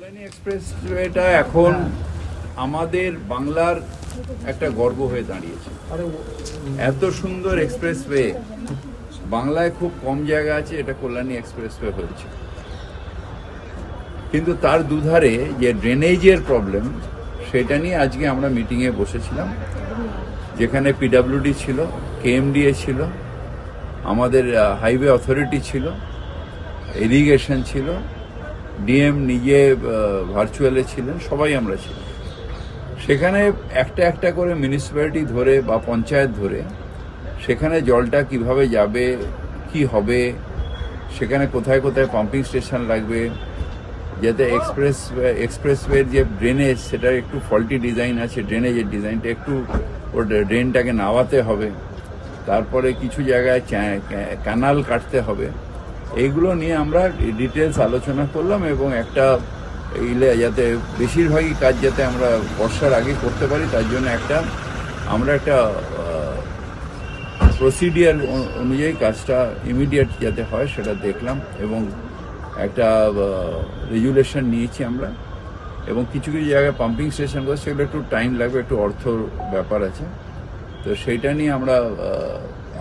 কল্যাণী এক্সপ্রেসওয়েটা এখন আমাদের বাংলার একটা গর্ব হয়ে দাঁড়িয়েছে। এত সুন্দর এক্সপ্রেসওয়ে বাংলায় খুব কম জায়গা আছে, এটা কল্যাণী এক্সপ্রেসওয়ে হয়েছে। কিন্তু তার দুধারে যে ড্রেনেজের প্রবলেম, সেটা নিয়ে আজকে আমরা মিটিংয়ে বসেছিলাম, যেখানে পিডব্লিউডি ছিল, কেএমডিএ ছিল, আমাদের হাইওয়ে অথরিটি ছিল, ইরিগেশন ছিল, ডিএম নিজে ভার্চুয়ালে ছিলেন, সবাই আমরা ছিলাম। সেখানে একটা একটা করে মিউনিসিপ্যালিটি ধরে বা পঞ্চায়েত ধরে সেখানে জলটা কিভাবে যাবে, কি হবে, সেখানে কোথায় কোথায় পাম্পিং স্টেশন লাগবে, যাতে এক্সপ্রেসওয়ের যে ড্রেনেজ সেটা একটু ফল্টি ডিজাইন আছে, ড্রেনেজের ডিজাইনটা একটু ওর ড্রেনটাকে নামাতে হবে, তারপরে কিছু জায়গায় ক্যানাল কাটতে হবে। এইগুলো নিয়ে আমরা ডিটেলস আলোচনা করলাম এবং একটা যাতে বেশিরভাগই কাজ যাতে আমরা বর্ষার আগে করতে পারি, তার জন্য আমরা একটা প্রসিডিয়ার অনুযায়ী কাজটা ইমিডিয়েট যাতে হয় সেটা দেখলাম এবং একটা রেজুলেশন নিয়েছি আমরা। এবং কিছু কিছু জায়গায় পাম্পিং স্টেশন বসে, সেগুলো একটু টাইম লাগবে, একটু অর্থ ব্যাপার আছে, তো সেইটা নিয়ে আমরা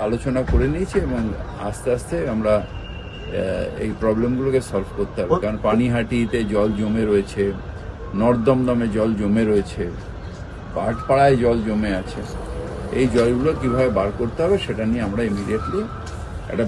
আলোচনা করে নিয়েছি এবং আস্তে আস্তে আমরা এই প্রবলেমগুলোকে সলভ করতে হবে। কারণ পানিহাটিতে জল জমে রয়েছে, নর্থ দমদমে জল জমে রয়েছে, পাটপাড়ায় জল জমে আছে। এই জলগুলো কিভাবে বার করতে হবে সেটা নিয়ে আমরা ইমিডিয়েটলি একটা